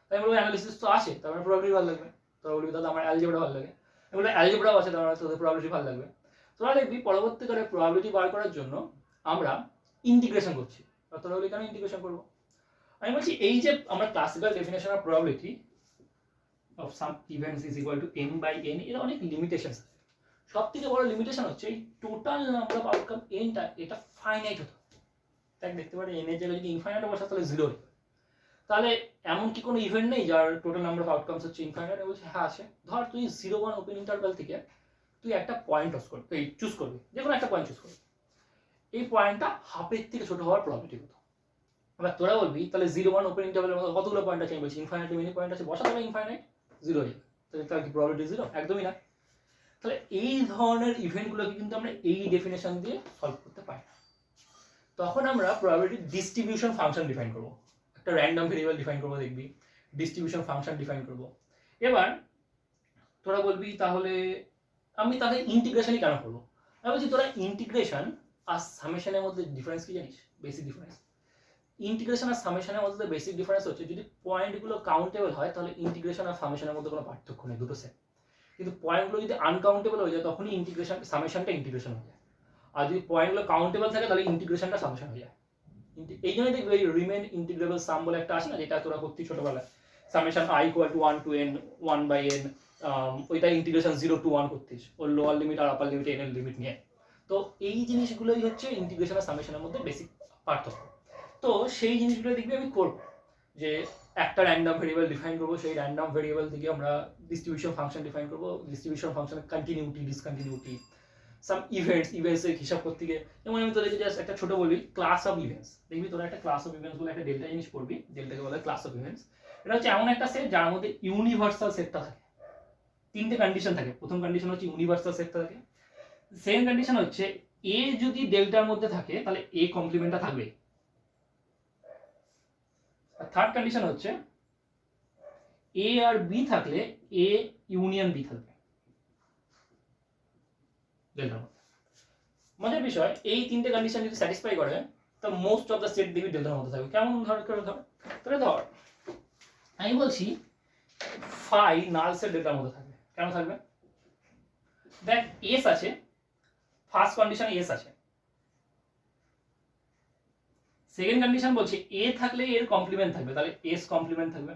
A: তাই আমি বলবো অ্যানালিসিস তো আছে তার মানে প্রবাবিলিটি ভালো লাগবে। তোরা বলবি দাদা আমার অ্যালজেব্রা ভালো লাগে, আমি বলবো অ্যালজেব্রাও আছে তার মানে তোদের প্রবাবিলিটি ভালো লাগবে। তোরা দেখবি পরবর্তীকালে প্রবাবিলিটি বার করার জন্য আমরা ইন্টিগ্রেশন করছি। তোরা বলবি কেন ইন্টিগ্রেশন করবো, আমি বলছি এই যে আমরা classical definition of probability of some events is equal to n by n, এর অনেক লিমিটেশন আছে। সবথেকে বড় লিমিটেশন হচ্ছে এই টোটাল নাম্বার অফ আউটকাম nটা, এটা ফাইনাইট হতো। তাই দেখতে পারে n এর জায়গায় যদি ইনফাইনাইট বসা তাহলে 0 হবে। তাহলে এমন কি কোনো ইভেন্ট নেই যার টোটাল নাম্বার অফ আউটকামস হচ্ছে ইনফাইনাইট? বলছে হ্যাঁ আছে। ধর তুই 0 1 ওপেন ইন্টারভ্যাল থেকে তুই একটা পয়েন্ট চুজ করবি, যে কোনো একটা পয়েন্ট চুজ করবি, এই পয়েন্টটা হাফের থেকে ছোট হওয়ার প্রবাবিলিটি কত। এবার তোরা বলবি তাহলে 0 1 ওপেন ইন্টারভ্যালের মধ্যে কতগুলো পয়েন্ট আছে, আমি বলছি ইনফাইনাইট মেনি পয়েন্ট আছে, বসা তাহলে ইনফাইনাইট 0 হয়ে যাবে, তাহলে তার কি প্রবাবিলিটি 0? একদমই না। তাহলে এই ধরনের ইভেন্টগুলোকে কিন্তু আমরা এই ডেফিনেশন দিয়ে সলভ করতে পারি না। তখন আমরা প্রবাবিলিটি ডিস্ট্রিবিউশন ফাংশন ডিফাইন করব, একটা র্যান্ডম ভেরিয়েবল ডিফাইন করব, দেখবি ডিস্ট্রিবিউশন ফাংশন ডিফাইন করব। এবার তোরা বলবি তাহলে আমি তাহলে ইন্টিগ্রেশনই কেন করবো? আমি বলছি তোরা ইন্টিগ্রেশন আর সামেশনের মধ্যে ডিফারেন্স কি জানিস? বেসিক ডিফারেন্স ইন্টিগ্রেশন আর সামেশনের মধ্যে বেসিক ডিফারেন্স হচ্ছে যদি পয়েন্টগুলো কাউন্টেবল হয় তাহলে ইন্টিগ্রেশন আর সামেশনের মধ্যে কোনো পার্থক্য নেই, দুটো সেম। কিন্তু পয়েন্টগুলো যদি আনকাউন্টেবল হয়ে যায় তখনই ইন্টিগ্রেশন সামেশনটা ইন্টিগ্রেশন হয়ে যায়, আর যদি পয়েন্টগুলো কাউন্টেবল থাকে তাহলে ইন্টিগ্রেশনটা সামেশন হয়ে যায়। এই জন্যই দেখবি রিমেন ইন্টিগ্রেবল সাম বলে একটা আসে না, যেটা তোরা করতি ছোটবেলায়, summation i = 1 to n 1 by n, ওইটা ইন্টিগ্রেশন 0 to 1 করতিস, ওর লোয়ার লিমিট আর আপার লিমিট n এর লিমিট নিয়ে। তো এই জিনিসগুলোই হচ্ছে ইন্টিগ্রেশন আর সামেশনের মধ্যে বেসিক পার্থক্য। তো সেই জিনিসগুলো দেখবি আমি করব, যে একটা র্যান্ডম ভেরিয়েবল ডিফাইন করব, সেই র্যান্ডম ভেরিয়েবল থেকে আমরা ডিস্ট্রিবিউশন ফাংশন ডিফাইন করব, ডিস্ট্রিবিউশন ফাংশনের কন্টিনিউটি ডিসকন্টিনিউটি, সাম ইভেন্টস এর হিসাব করতে গিয়ে, যেমন আমি তোদেরকে জাস্ট একটা ছোট বলি ক্লাস অফ ইভেন্টস, দেখবি তোরা একটা ক্লাস অফ ইভেন্টস বলে একটা ডেল্টা জিনিস পড়বি, ডেল্টাকে বলা হয় ক্লাস অফ ইভেন্টস। এটা হচ্ছে এমন একটা সেট যার মধ্যে ইউনিভার্সাল সেটটা থাকে, তিনটে কন্ডিশন থাকে। প্রথম কন্ডিশন হচ্ছে ইউনিভার্সাল সেটটা থাকে, সেকেন্ড কন্ডিশন হচ্ছে এ যদি ডেল্টার মধ্যে থাকে তাহলে এ কমপ্লিমেন্টটা থাকবে, আর থার্ড কন্ডিশন হচ্ছে এ আর বি থাকলে এ ইউনিয়ন বি থাকবে ডেল্টার মধ্যে। মজার বিষয় এই তিনটে কন্ডিশন যদি স্যাটিসফাই করে তো মোস্ট অফ দ্য সেট দেখবি ডেল্টার মধ্যে থাকবে। কেমন করে ধর, তাহলে ধর আমি বলছি ফাই নাল সেট ডেল্টার মধ্যে থাকবে। কেন থাকবে? দেখ এস আছে, ফার্স্ট কন্ডিশনে এস আছে, সেকেন্ড কন্ডিশন বলছে এ থাকলে এর কমপ্লিমেন্ট থাকবে, তাহলে এস কমপ্লিমেন্ট থাকবে।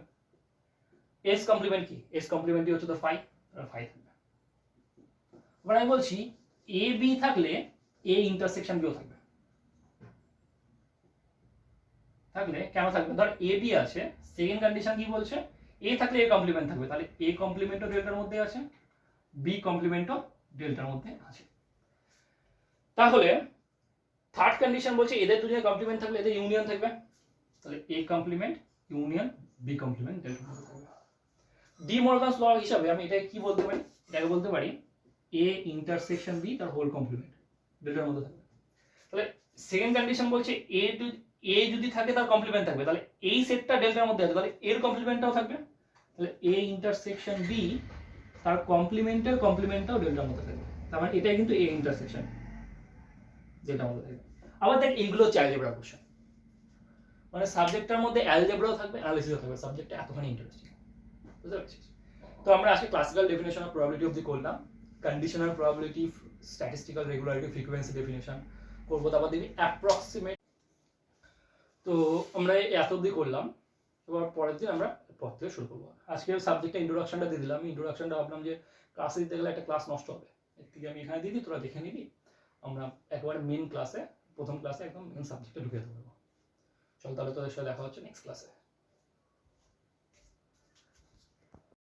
A: এস কমপ্লিমেন্ট কি? এস কমপ্লিমেন্টই হচ্ছে তো ফাই, তাহলে ফাই থাকবে। এবার আমি বলছি এ বি থাকলে এ ইন্টারসেকশন বিও থাকবে। থাকলে কেন থাকবে? ধর এ বি আছে, সেকেন্ড কন্ডিশন কি বলছে? এ থাকলে এ কমপ্লিমেন্ট থাকবে, তাহলে এ কমপ্লিমেন্টও ডেল্টার মধ্যে আছে, বি কমপ্লিমেন্টও ডেল্টার মধ্যে আছে। তাহলে থার্ড কন্ডিশন বলছে এদের দুজনের কমপ্লিমেন্ট থাকলে এদের ইউনিয়ন থাকবে, তাহলে A complement union B complement ডেল্টার মধ্যে থাকবে। ডি মর্গানস ল হিসাবে আমি এটাকে কি বলতে পারি? এটাকে বলতে পারি এ ইন্টারসেকশন বি তার হোল কমপ্লিমেন্ট ডেল্টার মধ্যে থাকবে। তাহলে সেকেন্ড কন্ডিশন বলছে এ যদি থাকে তার কমপ্লিমেন্ট থাকবে, তাহলে এই সেটটা ডেল্টার মধ্যে আছে, তাহলে এর কমপ্লিমেন্টটাও থাকবে, তাহলে এ ইন্টারসেকশন বি তার কমপ্লিমেন্টটাও ডেল্টার মধ্যে থাকবে। তার মানে এটাই কিন্তু এ ইন্টারসেকশন ডেল্টার মধ্যে থাকবে। আবার দেখ এইগুলো হচ্ছে অ্যালজেব্রা কোশ্চেন, মানে সাবজেক্টটার মধ্যে অ্যালজেব্রাও থাকবে, অ্যানালিসিসও থাকবে, সাবজেক্টটা এতখানি ইন্টারেস্টিং, বুঝতে পারছিস? তো আমরা আজকে ক্লাসিক্যাল ডেফিনেশন অফ প্রবাবিলিটি অবধি করলাম, conditional probability, statistical regularity, frequency definition করবো, তারপর দেখবি অ্যাপ্রক্সিমেট। তো আমরা এত অবধি করলাম, এবার পরের দিন আমরা পর থেকে শুরু করবো। আজকে সাবজেক্টটা ইন্ট্রোডাকশনটা দিয়ে দিলাম। ইন্ট্রোডাকশনটা ভাবলাম যে ক্লাসে দিতে গেলে একটা ক্লাস নষ্ট হবে, এর থেকে আমি এখানে দিয়ে দিই, তোরা দেখে নিবি, আমরা একেবারে মেন ক্লাসে, প্রথম ক্লাসে একদম মেন সাবজেক্টে ঢুকে যেতে পারবো। চল তাহলে তোদের সাথে দেখা হচ্ছে নেক্সট ক্লাসে।